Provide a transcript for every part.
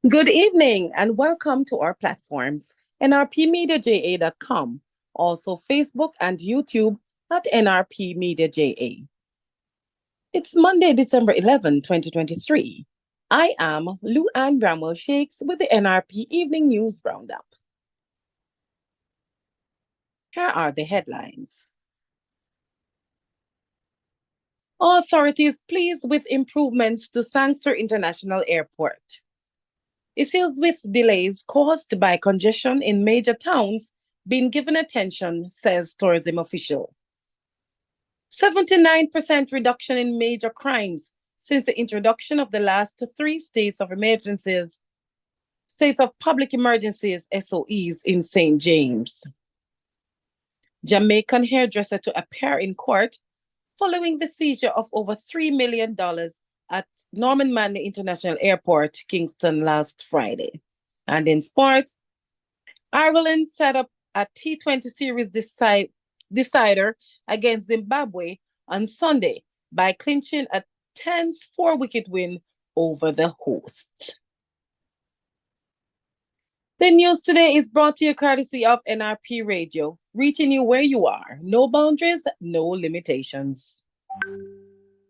Good evening and welcome to our platforms, nrpmediaja.com, also Facebook and YouTube at NRP Media JA. It's Monday, December 11, 2023. I am Lou Ann Bramwell Shakes with the NRP Evening News Roundup. Here are the headlines. Authorities pleased with improvements to Sangster International Airport. Issues with delays caused by congestion in major towns being given attention, says tourism official. 79% reduction in major crimes since the introduction of the last three states of public emergencies, SOEs, in St. James. Jamaican hairdresser to appear in court following the seizure of over $3 million at Norman Manley International Airport, Kingston, last Friday. And in sports, Ireland set up a T20 series decider against Zimbabwe on Sunday by clinching a tense 4-wicket win over the hosts. The news today is brought to you courtesy of NRP Radio, reaching you where you are. No boundaries, no limitations.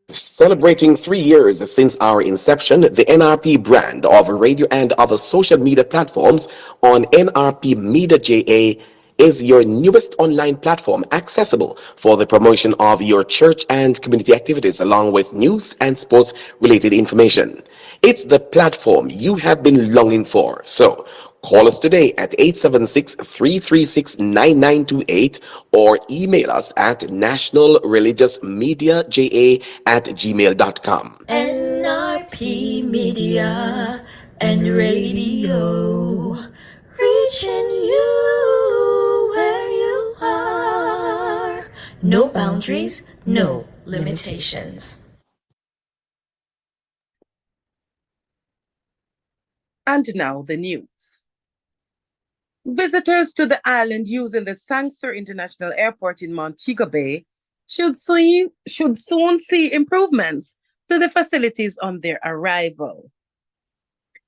Celebrating 3 years since our inception, the NRP brand of radio and other social media platforms on NRP Media JA is your newest online platform accessible for the promotion of your church and community activities along with news and sports related information. It's the platform you have been longing for. So call us today at 876-336-9928 or email us at nationalreligiousmediaja@gmail.com. NRP Media and Radio, reaching you where you are. No boundaries, no limitations. And now the news. Visitors to the island using the Sangster International Airport in Montego Bay should soon see improvements to the facilities on their arrival.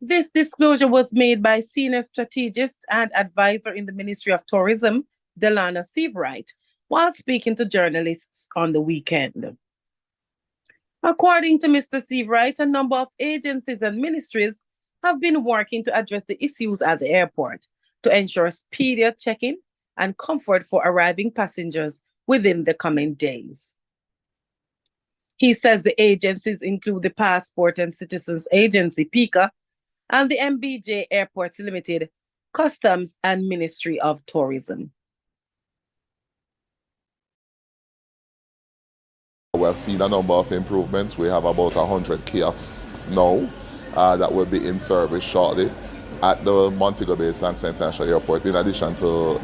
This disclosure was made by senior strategist and advisor in the Ministry of Tourism, Delano Seabright, while speaking to journalists on the weekend. According to Mr. Seabright, a number of agencies and ministries have been working to address the issues at the airport to ensure speedier check-in and comfort for arriving passengers within the coming days. He says the agencies include the Passport and Citizens Agency, PICA, and the MBJ Airports Limited, Customs, and Ministry of Tourism. We have seen a number of improvements. We have about 100 kiosks now that will be in service shortly at the Montego Bay Sangster International Airport, in addition to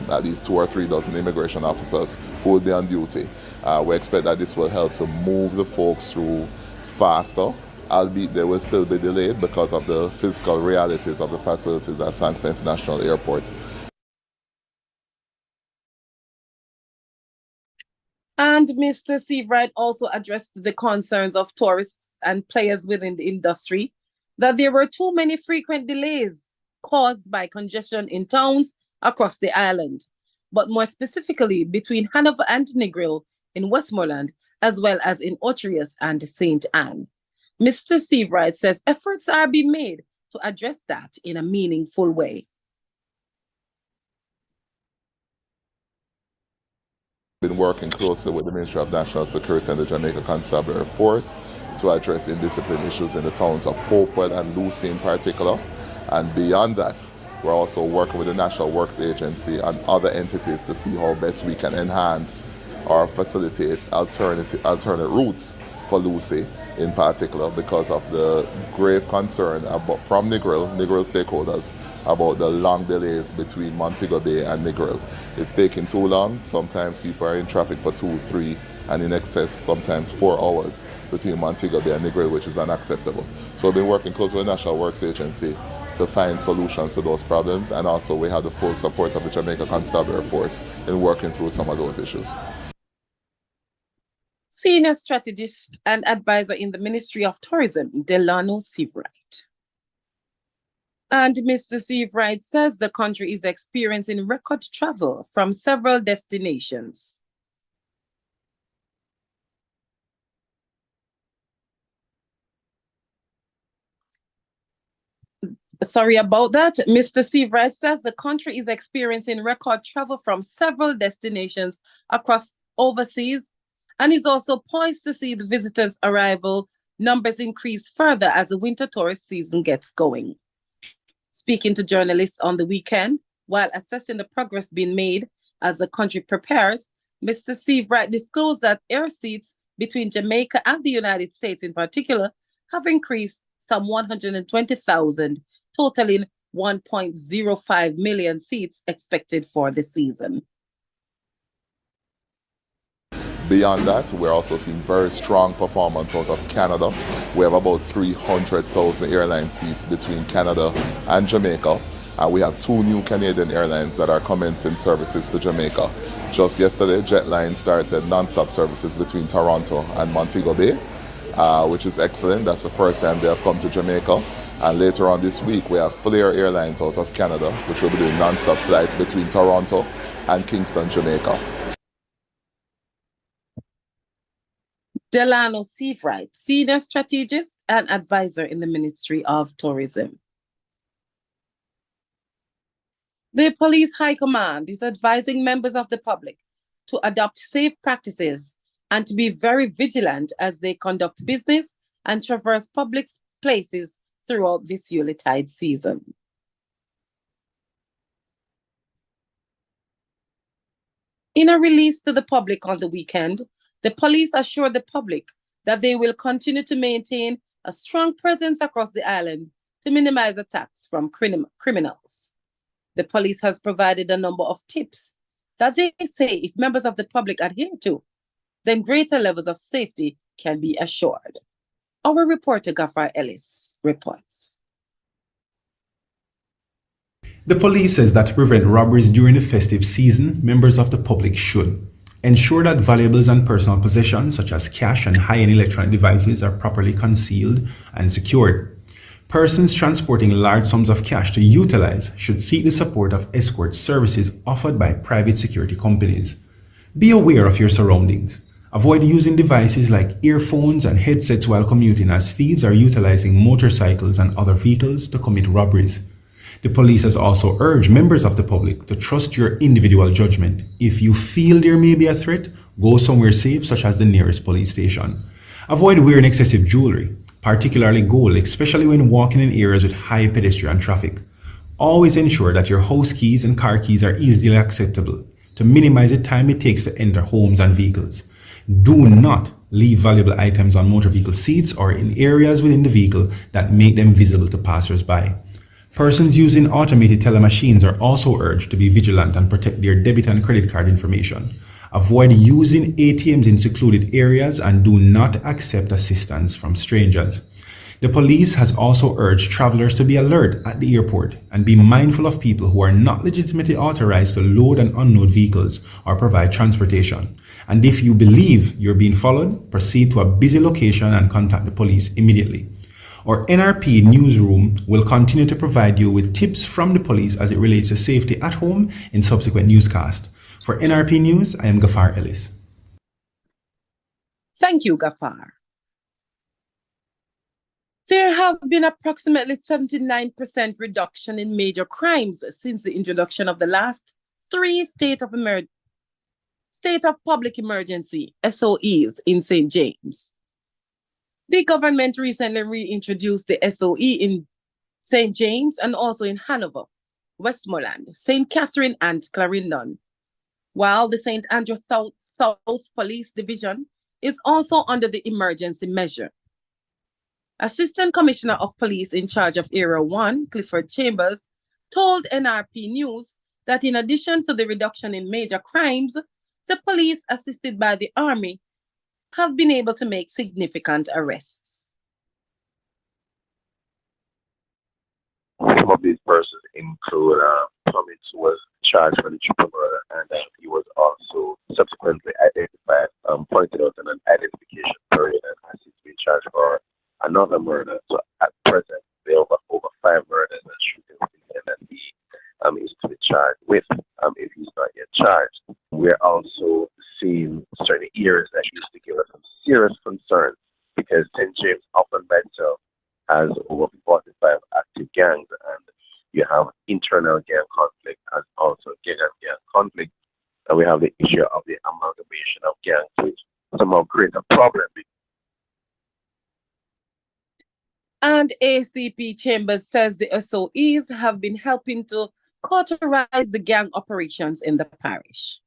at least 2 or 3 dozen immigration officers who will be on duty. We expect that this will help to move the folks through faster, albeit they will still be delayed because of the physical realities of the facilities at Sangster International Airport. And Mr. Seabright also addressed the concerns of tourists and players within the industry that there were too many frequent delays caused by congestion in towns across the island, but more specifically between Hanover and Negril in Westmoreland, as well as in Otrius and St. Anne. Mr. Seabright says efforts are being made to address that in a meaningful way. Been working closely with the Ministry of National Security and the Jamaica Constabulary Force to address indiscipline issues in the towns of Hopewell and Lucy in particular. And beyond that, we're also working with the National Works Agency and other entities to see how best we can enhance or facilitate alternate routes for Lucy in particular, because of the grave concern from Negril stakeholders about the long delays between Montego Bay and Negril. It's taking too long. Sometimes people are in traffic for 2, 3, and in excess, sometimes 4 hours between Montego Bay and Negril, which is unacceptable. So we've been working closely with the National Works Agency to find solutions to those problems, and also we have the full support of the Jamaica Constabulary Force in working through some of those issues. Senior strategist and advisor in the Ministry of Tourism, Delano Seabright. And Mr. Steve Wright says the country is experiencing record travel from several destinations. Sorry about that. Mr. Steve Wright says the country is experiencing record travel from several destinations across overseas and is also poised to see the visitors' arrival numbers increase further as the winter tourist season gets going. Speaking to journalists on the weekend, while assessing the progress being made as the country prepares, Mr. Steve Wright disclosed that air seats between Jamaica and the United States in particular have increased some 120,000, totaling 1.05 million seats expected for the season. Beyond that, we're also seeing very strong performance out of Canada. We have about 300,000 airline seats between Canada and Jamaica. And we have 2 new Canadian airlines that are commencing services to Jamaica. Just yesterday, Jetline started non-stop services between Toronto and Montego Bay, which is excellent. That's the first time they have come to Jamaica. And later on this week, we have Flair Airlines out of Canada, which will be doing non-stop flights between Toronto and Kingston, Jamaica. Delano Seafright, senior strategist and advisor in the Ministry of Tourism. The Police High Command is advising members of the public to adopt safe practices and to be very vigilant as they conduct business and traverse public places throughout this Yuletide season. In a release to the public on the weekend, the police assured the public that they will continue to maintain a strong presence across the island to minimize attacks from criminals. The police has provided a number of tips that they say if members of the public adhere to, then greater levels of safety can be assured. Our reporter Gafar Ellis reports. The police says that to prevent robberies during the festive season, members of the public should ensure that valuables and personal possessions such as cash and high-end electronic devices are properly concealed and secured. Persons transporting large sums of cash to utilize should seek the support of escort services offered by private security companies. Be aware of your surroundings. Avoid using devices like earphones and headsets while commuting, as thieves are utilizing motorcycles and other vehicles to commit robberies. The police has also urged members of the public to trust your individual judgment. If you feel there may be a threat, go somewhere safe, such as the nearest police station. Avoid wearing excessive jewelry, particularly gold, especially when walking in areas with high pedestrian traffic. Always ensure that your house keys and car keys are easily accessible to minimize the time it takes to enter homes and vehicles. Do not leave valuable items on motor vehicle seats or in areas within the vehicle that make them visible to passers-by. Persons using automated teller machines are also urged to be vigilant and protect their debit and credit card information. Avoid using ATMs in secluded areas and do not accept assistance from strangers. The police has also urged travelers to be alert at the airport and be mindful of people who are not legitimately authorized to load and unload vehicles or provide transportation. And if you believe you're being followed, proceed to a busy location and contact the police immediately. Our NRP newsroom will continue to provide you with tips from the police as it relates to safety at home in subsequent newscasts. For NRP News, I am Gafar Ellis. Thank you, Gafar. There have been approximately 79% reduction in major crimes since the introduction of the last 3 state of public emergency SOEs in St. James. The government recently reintroduced the SOE in St. James and also in Hanover, Westmoreland, St. Catherine, and Clarendon, while the St. Andrew South Police Division is also under the emergency measure. Assistant Commissioner of Police in charge of Area 1, Clifford Chambers, told NRP News that in addition to the reduction in major crimes, the police, assisted by the Army, have been able to make significant arrests. Some of these persons include Thomas, who was charged for the triple murder, and he was also subsequently identified, pointed out in an identification period, and has since been charged for another murder. So at present, there are over 5 murders and shootings charged with if he's not yet charged. We're also seeing certain areas that used to give us some serious concern because St. James Upland by itself has over 45 active gangs, and you have internal gang conflict and also gang and gang conflict. And we have the issue of the amalgamation of gangs, which somehow creates a problem. And ACP Chambers says the SOEs have been helping to cauterize the gang operations in the parish.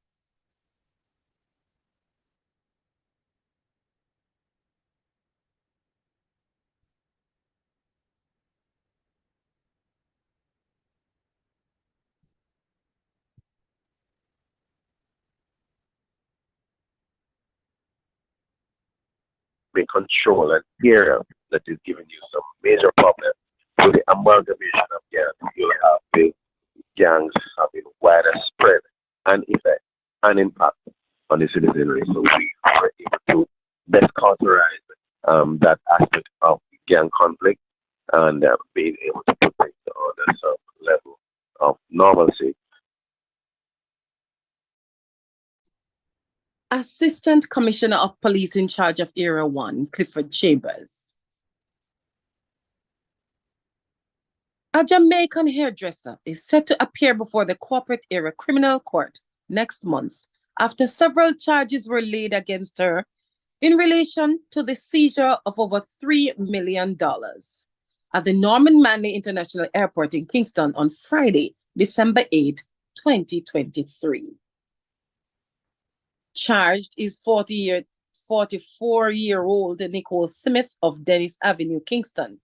Control an area that is giving you some major problems. So the amalgamation of gangs, you'll have the gangs having wider spread and effect and impact on the citizenry. So we are able to best cauterize that aspect of gang conflict and being able to put things on some level of normalcy. Assistant Commissioner of Police in charge of Area 1, Clifford Chambers. A Jamaican hairdresser is set to appear before the Corporate Area Criminal Court next month after several charges were laid against her in relation to the seizure of over $3 million at the Norman Manley International Airport in Kingston on Friday, December 8, 2023. Charged is 44-year-old Nicole Smith of Dennis Avenue, Kingston.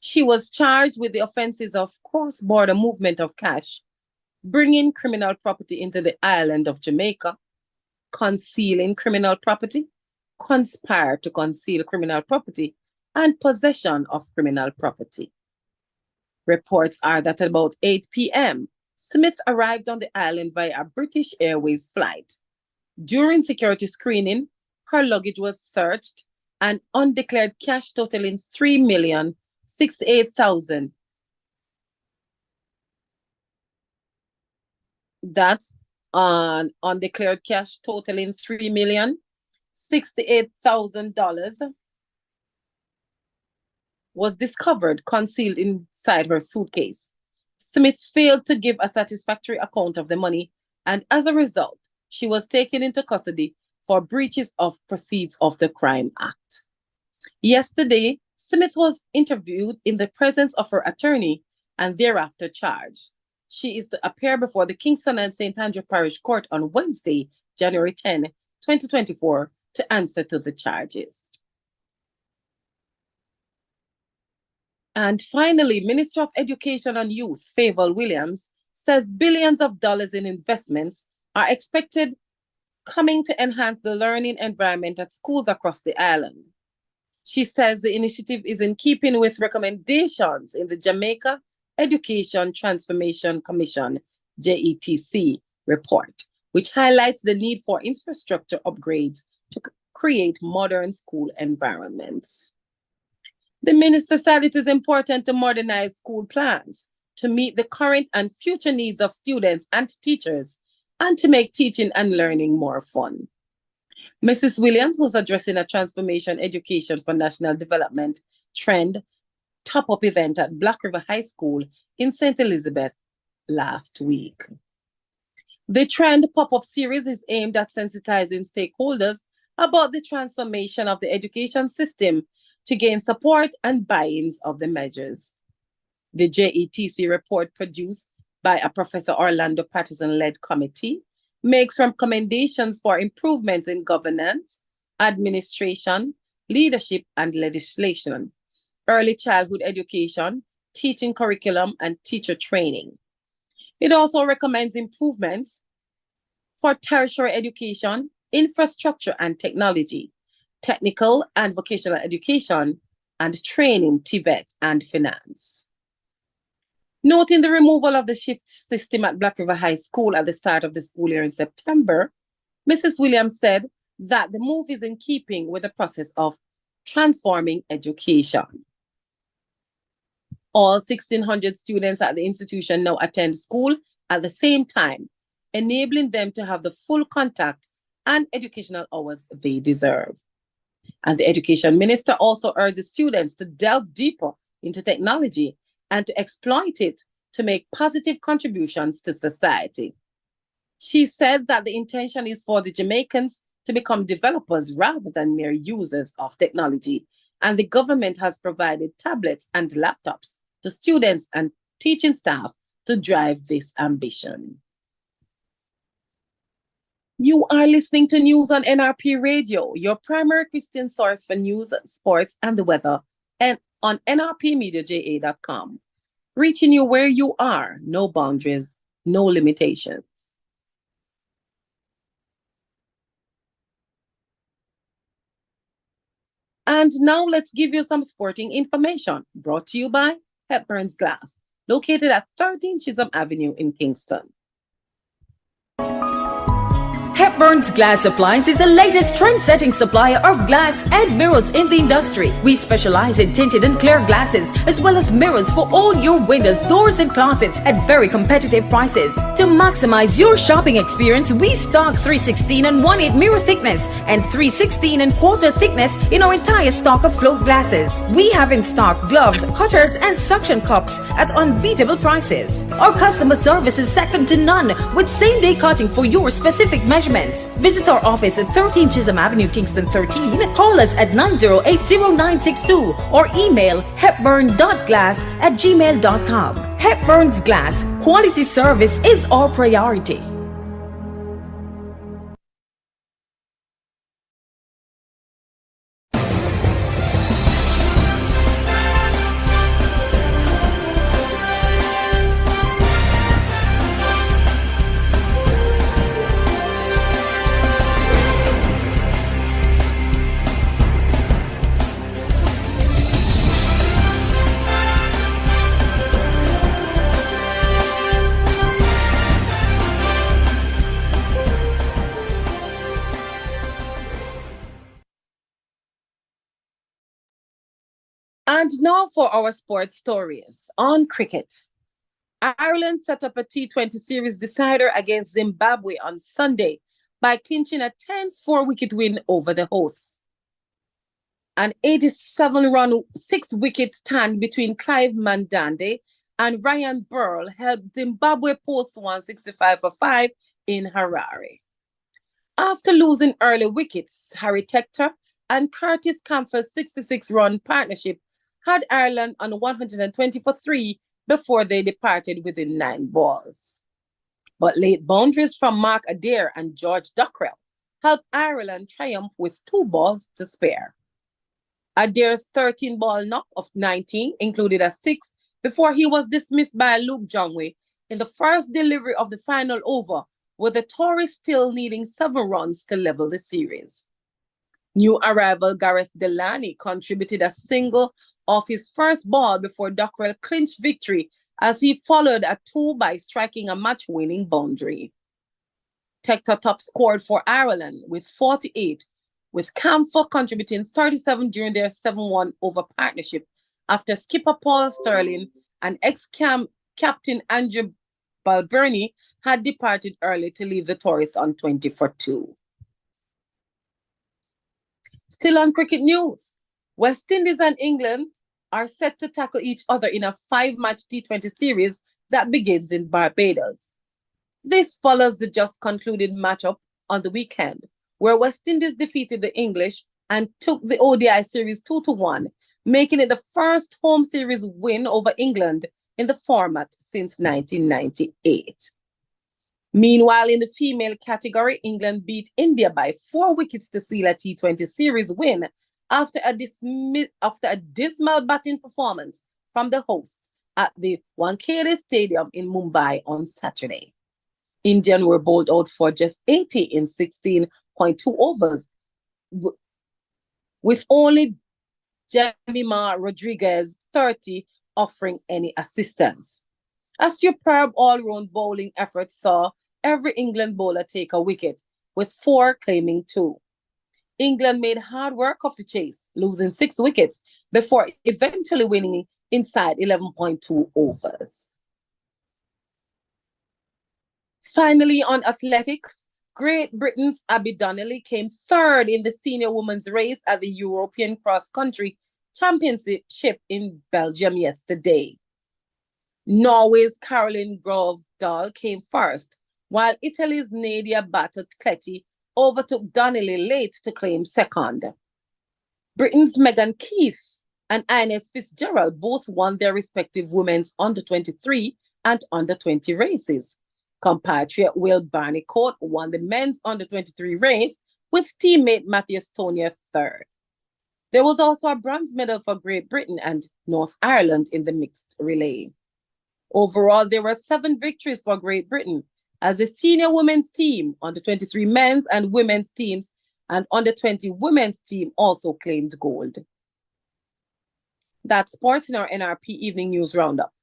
She was charged with the offenses of cross-border movement of cash, bringing criminal property into the island of Jamaica, concealing criminal property, conspire to conceal criminal property, and possession of criminal property. Reports are that at about 8 p.m., Smith arrived on the island via a British Airways flight. During security screening, her luggage was searched and undeclared cash totaling $3,068,000. That's on undeclared cash totaling $3,068,000 was discovered concealed inside her suitcase. Smith failed to give a satisfactory account of the money, and as a result, she was taken into custody for breaches of Proceeds of the Crime Act. Yesterday, Smith was interviewed in the presence of her attorney and thereafter charged. She is to appear before the Kingston and St. Andrew Parish Court on Wednesday, January 10, 2024, to answer to the charges. And finally, Minister of Education and Youth, Favour Williams, says billions of dollars in investments are expected coming to enhance the learning environment at schools across the island. She says the initiative is in keeping with recommendations in the Jamaica Education Transformation Commission, JETC, report, which highlights the need for infrastructure upgrades to create modern school environments. The minister said it is important to modernize school plans to meet the current and future needs of students and teachers and to make teaching and learning more fun. Mrs. Williams was addressing a Transformation Education for National Development Trend top-up event at Black River High School in St. Elizabeth last week. The Trend pop-up series is aimed at sensitizing stakeholders about the transformation of the education system to gain support and buy-ins of the measures. The JETC report, produced by a Professor Orlando Patterson-led committee, makes recommendations for improvements in governance, administration, leadership, and legislation, early childhood education, teaching curriculum, and teacher training. It also recommends improvements for tertiary education, infrastructure and technology, technical and vocational education, and training, TVET, and finance. Noting the removal of the shift system at Black River High School at the start of the school year in September, Mrs. Williams said that the move is in keeping with the process of transforming education. All 1,600 students at the institution now attend school at the same time, enabling them to have the full contact and educational hours they deserve. And the education minister also urges students to delve deeper into technology and to exploit it to make positive contributions to society. She said that the intention is for the Jamaicans to become developers rather than mere users of technology, and the government has provided tablets and laptops to students and teaching staff to drive this ambition. You are listening to news on NRP Radio, your primary Christian source for news, sports, and the weather, and on nrpmediaja.com. Reaching you where you are, no boundaries, no limitations. And now let's give you some sporting information, brought to you by Hepburn's Glass, located at 13 Chisholm Avenue in Kingston. Hepburn's Glass Supplies is the latest trend-setting supplier of glass and mirrors in the industry. We specialize in tinted and clear glasses, as well as mirrors for all your windows, doors, and closets at very competitive prices. To maximize your shopping experience, we stock 316 and 1/8 mirror thickness and 316 and quarter thickness in our entire stock of float glasses. We have in stock gloves, cutters, and suction cups at unbeatable prices. Our customer service is second to none, with same-day cutting for your specific measurements. Visit our office at 13 Chisholm Avenue, Kingston 13. Call us at 908-0962 or email hepburn.glass@gmail.com. Hepburn's Glass, quality service is our priority. And now for our sports stories on cricket. Ireland set up a T20 series decider against Zimbabwe on Sunday by clinching a tense 4-wicket win over the hosts. An 87-run, 6-wicket stand between Clive Mandande and Ryan Burl helped Zimbabwe post 165 for 5 in Harare. After losing early wickets, Harry Tector and Curtis Camphor's 66-run partnership had Ireland on 120 for 3 before they departed within 9 balls. But late boundaries from Mark Adair and George Dockrell helped Ireland triumph with 2 balls to spare. Adair's 13-ball knock of 19 included a 6 before he was dismissed by Luke Jongwe in the first delivery of the final over, with the Tories still needing 7 runs to level the series. New arrival Gareth Delany contributed a single off his first ball before Dockrell clinched victory as he followed a 2 by striking a match-winning boundary. Tector top scored for Ireland with 48, with Camphor contributing 37 during their 7-1 over partnership after skipper Paul Sterling and ex-captain Andrew Balbirnie had departed early to leave the Tories on 20 for 2. Still on cricket news, West Indies and England are set to tackle each other in a 5-match T20 series that begins in Barbados. This follows the just concluded matchup on the weekend, where West Indies defeated the English and took the ODI series 2-1, making it the first home series win over England in the format since 1998. Meanwhile, in the female category, England beat India by 4 wickets to seal a T20 series win after a dismal batting performance from the hosts at the Wankhede Stadium in Mumbai on Saturday. Indians were bowled out for just 80 in 16.2 overs, with only Jemima Rodriguez, 30, offering any assistance. A superb all-round bowling effort saw every England bowler take a wicket, with 4 claiming 2. England made hard work of the chase, losing 6 wickets before eventually winning inside 11.2 overs. Finally, on athletics, Great Britain's Abby Donnelly came third in the senior women's race at the European Cross Country Championship in Belgium yesterday. Norway's Caroline Grovdal came first, while Italy's Nadia Battocletti overtook Donnelly late to claim second. Britain's Megan Keith and Ines Fitzgerald both won their respective women's under-23 and under-20 races. Compatriot Will Barnicoat won the men's under-23 race with teammate Matthew Estonia third. There was also a bronze medal for Great Britain and North Ireland in the mixed relay. Overall, there were 7 victories for Great Britain as the senior women's team, under-23 men's and women's teams, and under-20 women's team also claimed gold. That's sports in our NRP Evening News Roundup.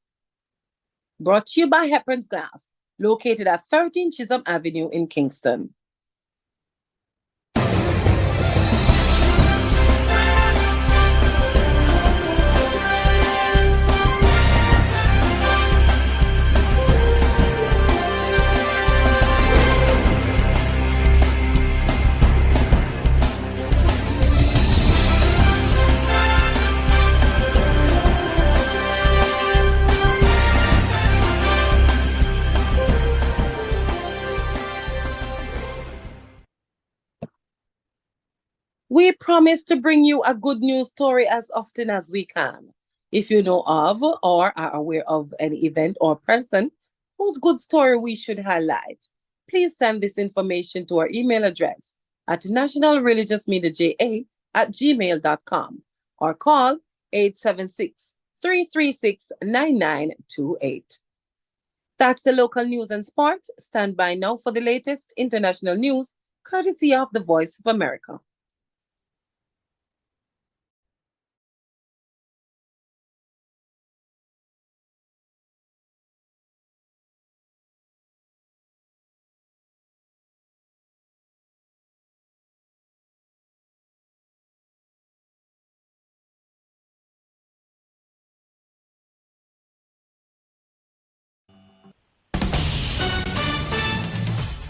Brought to you by Hepburn's Glass, located at 13 Chisholm Avenue in Kingston. We promise to bring you a good news story as often as we can. If you know of or are aware of any event or person whose good story we should highlight, please send this information to our email address at nationalreligiousmedia@gmail.com or call 876-336-9928. That's the local news and sport. Stand by now for the latest international news, courtesy of the Voice of America.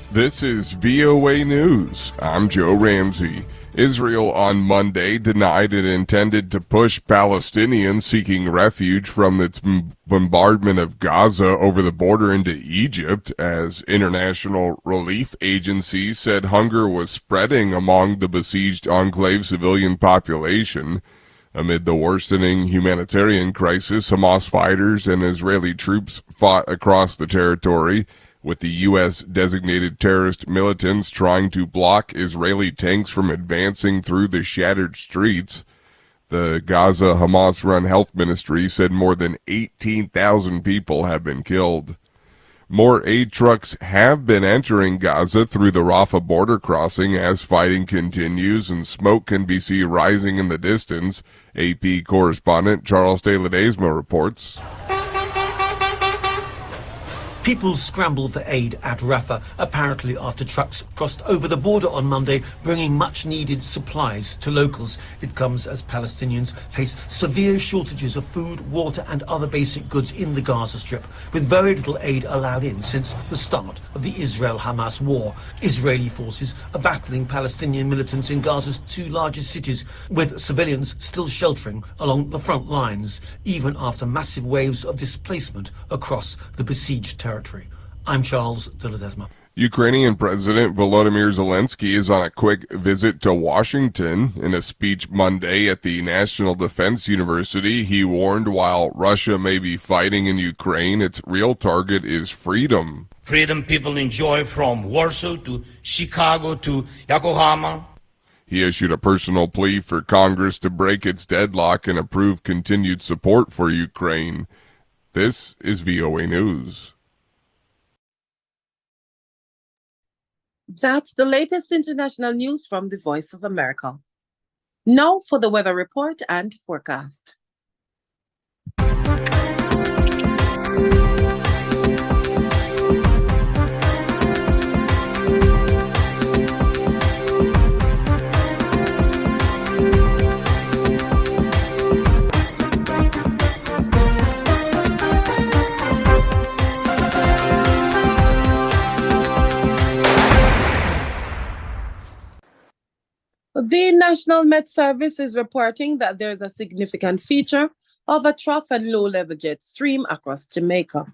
This is VOA News. I'm Joe Ramsey. Israel on Monday denied it intended to push Palestinians seeking refuge from its bombardment of Gaza over the border into Egypt, as international relief agencies said hunger was spreading among the besieged enclave civilian population. Amid the worsening humanitarian crisis, Hamas fighters and Israeli troops fought across the territory, with the U.S.-designated terrorist militants trying to block Israeli tanks from advancing through the shattered streets. The Gaza Hamas-run health ministry said more than 18,000 people have been killed. More aid trucks have been entering Gaza through the Rafah border crossing as fighting continues and smoke can be seen rising in the distance, AP correspondent Charles de Ledesma reports. People scrambled for aid at Rafah, apparently after trucks crossed over the border on Monday, bringing much-needed supplies to locals. It comes as Palestinians face severe shortages of food, water and other basic goods in the Gaza Strip, with very little aid allowed in since the start of the Israel-Hamas war. Israeli forces are battling Palestinian militants in Gaza's 2 largest cities, with civilians still sheltering along the front lines, even after massive waves of displacement across the besieged territory. I'm Charles de Ledesma. Ukrainian President Volodymyr Zelensky is on a quick visit to Washington. In a speech Monday at the National Defense University, he warned while Russia may be fighting in Ukraine, its real target is freedom. Freedom people enjoy from Warsaw to Chicago to Yokohama. He issued a personal plea for Congress to break its deadlock and approve continued support for Ukraine. This is VOA News. That's the latest international news from the Voice of America. Now for the weather report and forecast. The National Met Service is reporting that there is a significant feature of a trough and low-level jet stream across Jamaica.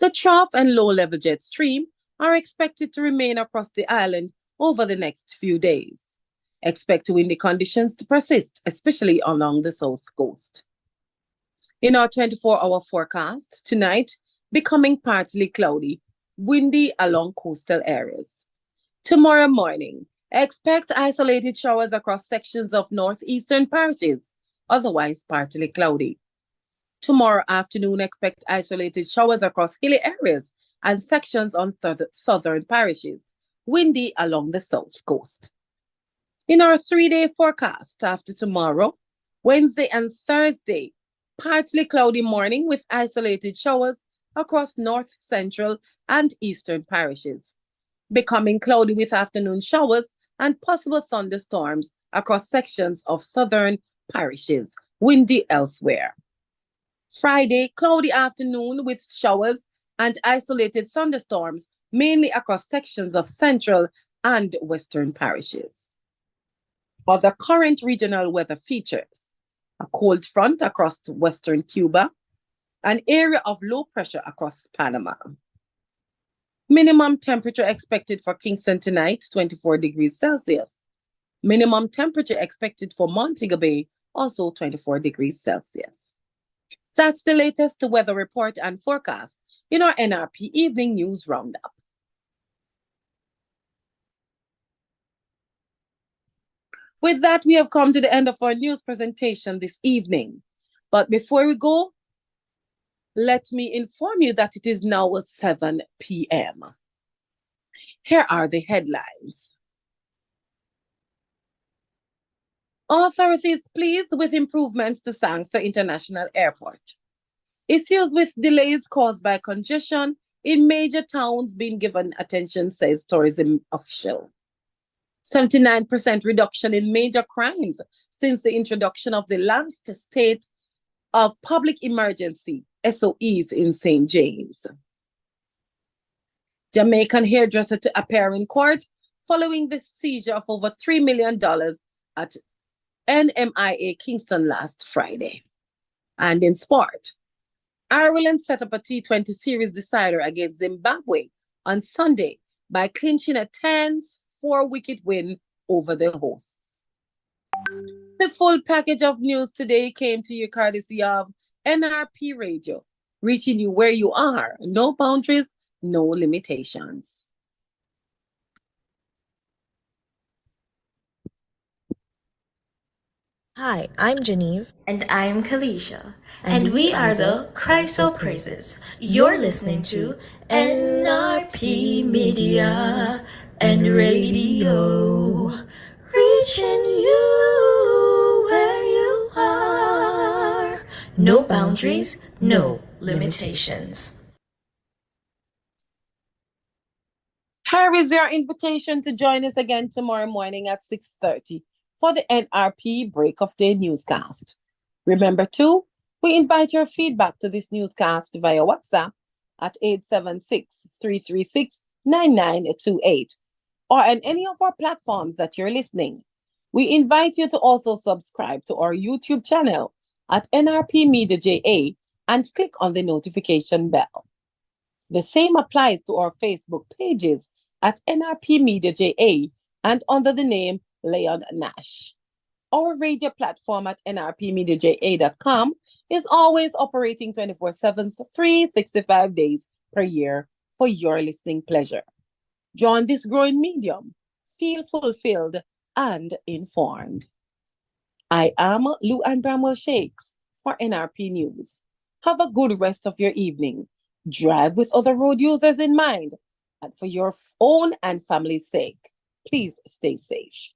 The trough and low-level jet stream are expected to remain across the island over the next few days. Expect windy conditions to persist, especially along the south coast. In our 24-hour forecast, tonight, becoming partly cloudy, windy along coastal areas. Tomorrow morning, expect isolated showers across sections of northeastern parishes, otherwise partly cloudy. Tomorrow afternoon, expect isolated showers across hilly areas and sections on southern parishes, windy along the south coast. In our 3-day forecast after tomorrow, Wednesday and Thursday, partly cloudy morning with isolated showers across north, central, and eastern parishes. Becoming cloudy with afternoon showers and possible thunderstorms across sections of southern parishes, windy elsewhere. Friday, cloudy afternoon with showers and isolated thunderstorms, mainly across sections of central and western parishes. Other current regional weather features: a cold front across western Cuba, an area of low pressure across Panama. Minimum temperature expected for Kingston tonight, 24 degrees Celsius. Minimum temperature expected for Montego Bay, also 24 degrees Celsius. That's the latest weather report and forecast in our NRP Evening News Roundup. With that, we have come to the end of our news presentation this evening. But before we go, let me inform you that it is now 7 p.m. Here are the headlines. Authorities pleased with improvements to Sangster International Airport. Issues with delays caused by congestion in major towns being given attention, says tourism official. 79% reduction in major crimes since the introduction of the last state of public emergency, SOEs, in St. James. Jamaican hairdresser to appear in court following the seizure of over $3 million at NMIA Kingston last Friday. And in sport, Ireland set up a T20 series decider against Zimbabwe on Sunday by clinching a tense 4-wicket win over the hosts. The full package of news today came to you courtesy of NRP Radio, reaching you where you are. No boundaries, no limitations. Hi, I'm Genevieve. And I'm Kalisha. And we are the Christo Praises. You're listening to NRP Media and Radio. Reaching you where you are. No boundaries, no limitations. Here is your invitation to join us again tomorrow morning at 6:30 for the NRP Break of Day newscast. Remember too, we invite your feedback to this newscast via WhatsApp at 876-336-9928 or on any of our platforms that you're listening. We invite you to also subscribe to our YouTube channel at NRP Media JA and click on the notification bell. The same applies to our Facebook pages at NRP Media JA and under the name Leon Nash. Our radio platform at nrpmediaja.com is always operating 24/7, 365 days per year for your listening pleasure. Join this growing medium. Feel fulfilled and informed. I am Lou Ann Bramwell Shakes for NRP News. Have a good rest of your evening. Drive with other road users in mind, and for your own and family's sake, please stay safe.